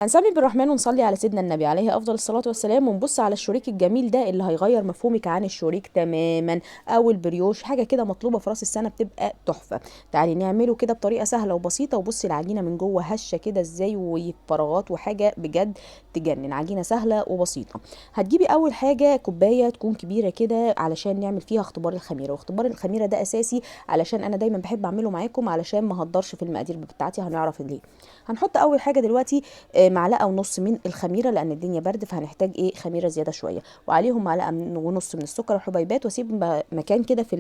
هنسمي بالرحمن ونصلي على سيدنا النبي عليه افضل الصلاه والسلام، ونبص على الشريك الجميل ده اللي هيغير مفهومك عن الشريك تماما. او البريوش، حاجه كده مطلوبه في راس السنه، بتبقى تحفه. تعالي نعمله كده بطريقه سهله وبسيطه. وبصي العجينه من جوه هشه كده ازاي، وفراغات وحاجه بجد تجنن. عجينه سهله وبسيطه. هتجيبي اول حاجه كوبايه تكون كبيره كده علشان نعمل فيها اختبار الخميره. واختبار الخميره ده اساسي، علشان انا دايما بحب اعمله معاكم علشان ما اهدرش في المقادير بتاعتي. هنعرف ليه. هنحط اول حاجه دلوقتي معلقه ونص من الخميره، لان الدنيا برد فهنحتاج خميره زياده شويه. وعليهم معلقه ونص من السكر والحبيبات. واسيب مكان كده في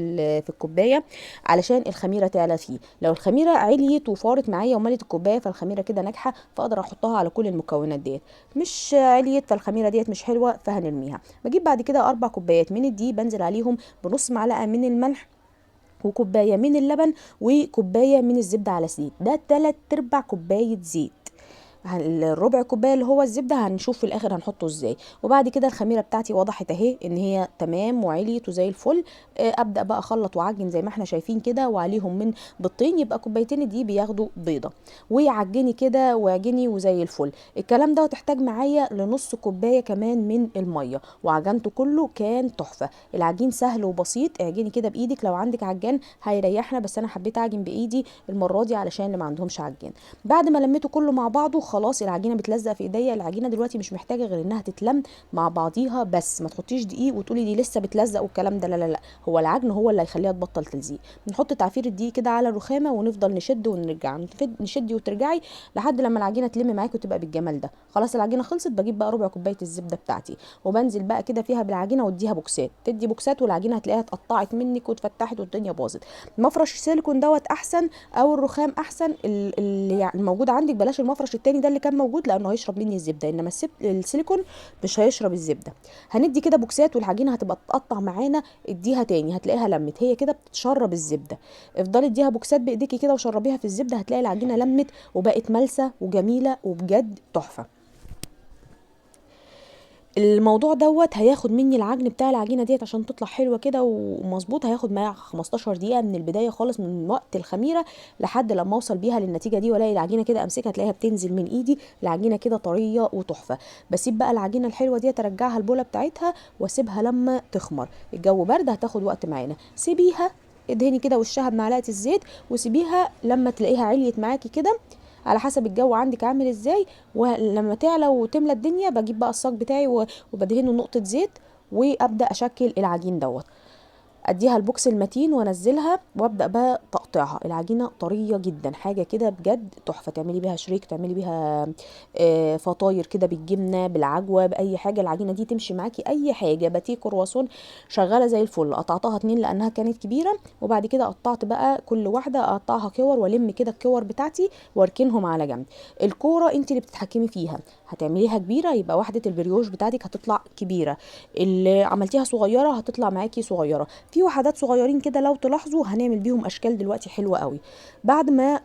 الكوبايه علشان الخميره تعلى فيه. لو الخميره عليت وفارت معايا وملت الكوبايه فالخميره كده ناجحه، فاقدر احطها على كل المكونات ديت. مش عليت فالخميره ديت مش حلوه فهنرميها. بجيب بعد كده 4 كوبايات من الدقيق، بنزل عليهم بنص معلقه من الملح، وكوبايه من اللبن، وكوبايه من الزبده على زيت. ده 3/4 كوبايه زيت. الربع كوبايه اللي هو الزبده هنشوف في الاخر هنحطه ازاي. وبعد كده الخميره بتاعتي وضحت اهي ان هي تمام وعليت وزي الفل. ابدا بقى اخلط واعجن زي ما احنا شايفين كده. وعليهم من بيضتين، يبقى كوبايتين دي بياخدوا بيضه. وعجني كده واعجني وزي الفل. الكلام ده تحتاج معايا لنص كوبايه كمان من الميه. وعجنته كله كان تحفه. العجين سهل وبسيط. اعجني كده بايدك، لو عندك عجان هيريحنا، بس انا حبيت اعجن بايدي المره دي علشان اللي ما عندهمش عجان. بعد ما لميته كله مع بعضه خلاص، العجينه بتلزق في ايديا. العجينه دلوقتي مش محتاجه غير انها تتلم مع بعضيها بس. ما تحطيش دقيق وتقولي دي لسه بتلزق والكلام ده، لا لا لا، هو العجن هو اللي هيخليها تبطل تلزيق. نحط تعفير الدقيق كده على الرخامه ونفضل نشد ونرجع، نشدي وترجعي لحد لما العجينه تلم معاكي وتبقى بالجمال ده. خلاص العجينه خلصت. بجيب بقى ربع كوبايه الزبده بتاعتي، وبنزل بقى كده فيها بالعجينه واديها بوكسات. تدي بوكسات والعجينه هتلاقيها اتقطعت منك واتفتحت والدنيا باظت. مفرش السيليكون احسن، او الرخام احسن. اللي يعني الموجود عندك، بلاش المفرش التاني ده اللي كان موجود لانه هيشرب مني الزبده، انما السيليكون مش هيشرب الزبده. هندي كده بوكسات والعجينه هتبقى تقطع معانا. اديها تاني هتلاقيها لمت، هي كده بتشرب الزبده. افضلي اديها بوكسات بايديكي كده وشربيها في الزبده، هتلاقي العجينه لمت وبقت ملسه وجميله وبجد تحفه. الموضوع هياخد مني العجن بتاع العجينه ديت عشان تطلع حلوه كده ومظبوط. هياخد معايا 15 دقيقه من البدايه خالص، من وقت الخميره لحد لما اوصل بيها للنتيجه دي. والاقي العجينه كده امسكها تلاقيها بتنزل من ايدي. العجينه كده طريه وتحفه. بسيب بقى العجينه الحلوه دي ارجعها البوله بتاعتها واسيبها لما تخمر. الجو برد هتاخد وقت معانا. سيبيها، ادهني كده وشها بمعلقه الزيت وسيبيها لما تلاقيها عليت معاكي كده، على حسب الجو عندك عامل ازاي. ولما تعلى وتملى الدنيا بجيب بقى الصاج بتاعي وبدهنه نقطة زيت، وابدا اشكل العجين اديها البوكس المتين وانزلها وابدا بقى تقطيعها. العجينه طريه جدا، حاجه كده بجد تحفه. تعملي بيها شريك، تعملي بيها فطاير كده بالجبنه بالعجوه باي حاجه. العجينه دي تمشي معاكي اي حاجه، باتيه كرواسون شغاله زي الفل. قطعتها 2 لانها كانت كبيره. وبعد كده قطعت بقى كل واحده اقطعها كور، والم كده الكور بتاعتي واركنهم على جنب. الكوره انت اللي بتتحكمي فيها. هتعمليها كبيره يبقى وحده البريوش بتاعتك هتطلع كبيره. اللي عملتيها صغيره هتطلع معاكي صغيره. في وحدات صغيرين كده لو تلاحظوا هنعمل بيهم اشكال دلوقتي حلوه قوي. بعد ما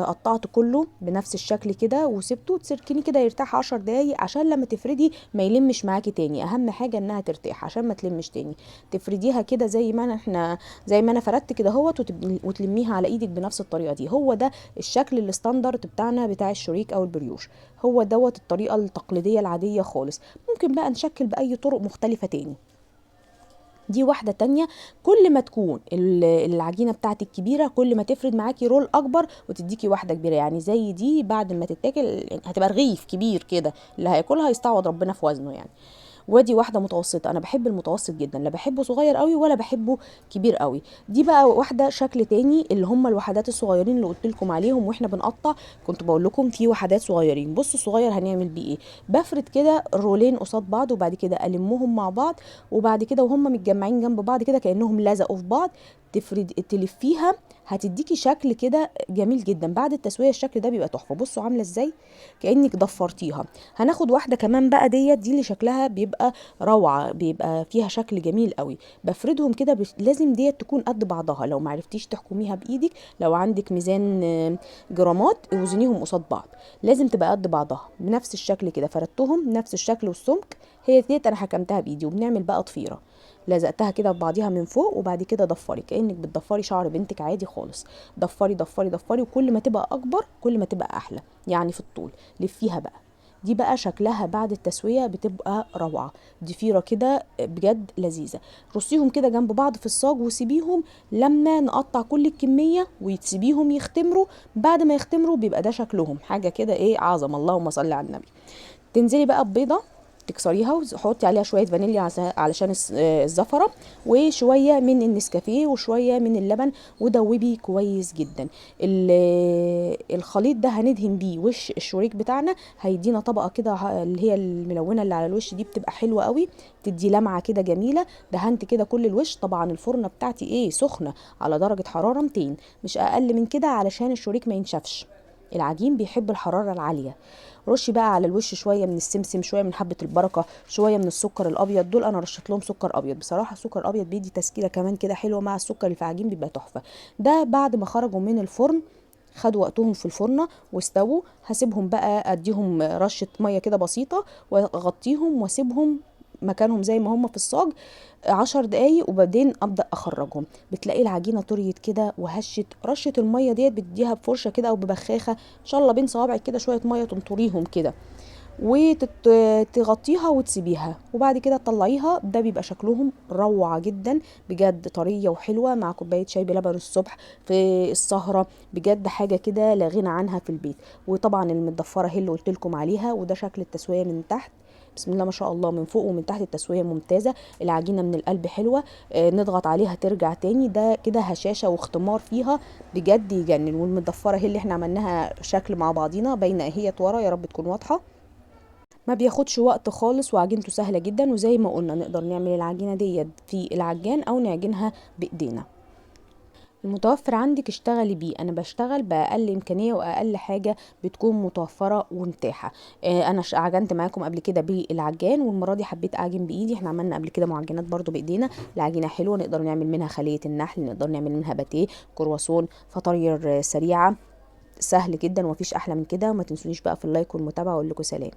قطعت كله بنفس الشكل كده وسبته تسركني كده يرتاح 10 دقايق عشان لما تفردي ما يلمش معاكي تاني. اهم حاجه انها ترتاح عشان ما تلمش تاني. تفرديها كده زي ما انا فردت كده اهوت، وتلميها على ايدك بنفس الطريقه دي. هو ده الشكل الستاندرد بتاعنا بتاع الشريك او البريوش. هو الطريقه التقليديه العاديه خالص. ممكن بقى نشكل باي طرق مختلفه تاني. دي واحدة تانية. كل ما تكون العجينة بتاعتك كبيرة كل ما تفرد معاكي رول أكبر وتديكي واحدة كبيرة. يعني زي دي بعد ما تتاكل هتبقى رغيف كبير كده، اللي هياكلها يستعوض ربنا في وزنه يعني. وادي واحده متوسطه. انا بحب المتوسط جدا، لا بحبه صغير قوي ولا بحبه كبير قوي. دي بقى واحده شكل تاني، اللي هم الوحدات الصغيرين اللي قلت لكم عليهم واحنا بنقطع. كنت بقول لكم في وحدات صغيرين. بصوا الصغير هنعمل بيه ايه. بفرد كده رولين قصاد بعض وبعد كده المهم مع بعض. وبعد كده وهم متجمعين جنب بعض كده كانهم لزقوا في بعض، تلفيها هتديكي شكل كده جميل جدا. بعد التسويه الشكل ده بيبقى تحفه. بصوا عامله ازاي، كانك ضفرتيها. هناخد واحده كمان بقى. دي اللي شكلها بيبقى روعه، بيبقى فيها شكل جميل قوي. بفردهم كده لازم ديت تكون قد بعضها. لو معرفتيش تحكميها بايدك، لو عندك ميزان جرامات اوزنيهم قصاد بعض. لازم تبقى قد بعضها بنفس الشكل كده. فردتهم نفس الشكل والسمك. هي ديت انا حكمتها بايدي. وبنعمل بقى ضفيره. لزقتها كده ببعضيها من فوق وبعد كده ضفري كانك بتضفري شعر بنتك عادي خالص. ضفري ضفري ضفري، وكل ما تبقى اكبر كل ما تبقى احلى يعني في الطول. لفيها بقى دي بقى شكلها بعد التسويه بتبقى روعه، ضفيره كده بجد لذيذه. رصيهم كده جنب بعض في الصاج وسيبيهم لما نقطع كل الكميه وتسيبيهم يختمروا. بعد ما يختمروا بيبقى ده شكلهم حاجه كده ايه عظمه، اللهم صل على النبي. تنزلي بقى ببيضه تكسريها وتحطي عليها شويه فانيليا علشان الزفره، وشويه من النسكافيه وشويه من اللبن، ودوبي كويس جدا. الخليط ده هندهن بيه وش الشوريك بتاعنا، هيدينا طبقه كده اللي هي الملونه اللي على الوش دي بتبقى حلوه قوي، تدي لمعه كده جميله. دهنت كده كل الوش. طبعا الفرنه بتاعتي ايه سخنه على درجه حراره 200 مش اقل من كده علشان الشوريك ما ينشفش، العجين بيحب الحراره العاليه. رشي بقى على الوش شويه من السمسم، شويه من حبه البركه، شويه من السكر الابيض. دول انا رشيت لهم سكر ابيض، بصراحه السكر الابيض بيدي تسكيله كمان كده حلوه مع السكر اللي في العجين بيبقى تحفه. ده بعد ما خرجوا من الفرن خدوا وقتهم في الفرنه واستووا. هسيبهم بقى اديهم رشه ميه كده بسيطه واغطيهم واسيبهم مكانهم زي ما هم في الصاج 10 دقايق، وبعدين ابدا اخرجهم. بتلاقي العجينه طريت كده وهشت. رشه الميه ديت بتديها بفرشه كده او ببخاخه ان شاء الله بين صوابعك كده شويه ميه تنطريهم كده، وتغطيها وتسيبيها، وبعد كده تطلعيها. ده بيبقى شكلهم روعة جدا بجد، طرية وحلوة مع كوباية شاي بلبن الصبح في السهرة، بجد حاجة كده لا غنى عنها في البيت. وطبعا المتضفرة هي اللي قلت لكم عليها، وده شكل التسوية من تحت بسم الله ما شاء الله، من فوق ومن تحت التسوية ممتازة. العجينة من القلب حلوة. نضغط عليها ترجع تاني، ده كده هشاشة واختمار فيها بجد يجنن. والمتضفرة هي اللي احنا عملناها شكل مع بعضينا باينة اهي ورا، يا رب تكون واضحة. ما بياخدش وقت خالص وعجينته سهلة جدا، وزي ما قلنا نقدر نعمل العجينة ديت في العجان او نعجنها بايدينا. المتوفر عندك اشتغلي بيه، انا بشتغل باقل امكانيه واقل حاجه بتكون متوفره ومتاحه. انا عجنت معاكم قبل كده بالعجان، والمره دي حبيت اعجن بايدي. احنا عملنا قبل كده معجنات برضو بايدينا، العجينه حلوه، نقدر نعمل منها خليه النحل، نقدر نعمل منها باتيه، كرواسون، فطاير سريعه، سهل جدا ومفيش احلى من كده. وما تنسونيش بقى في اللايك والمتابعه، واقول لكم سلام.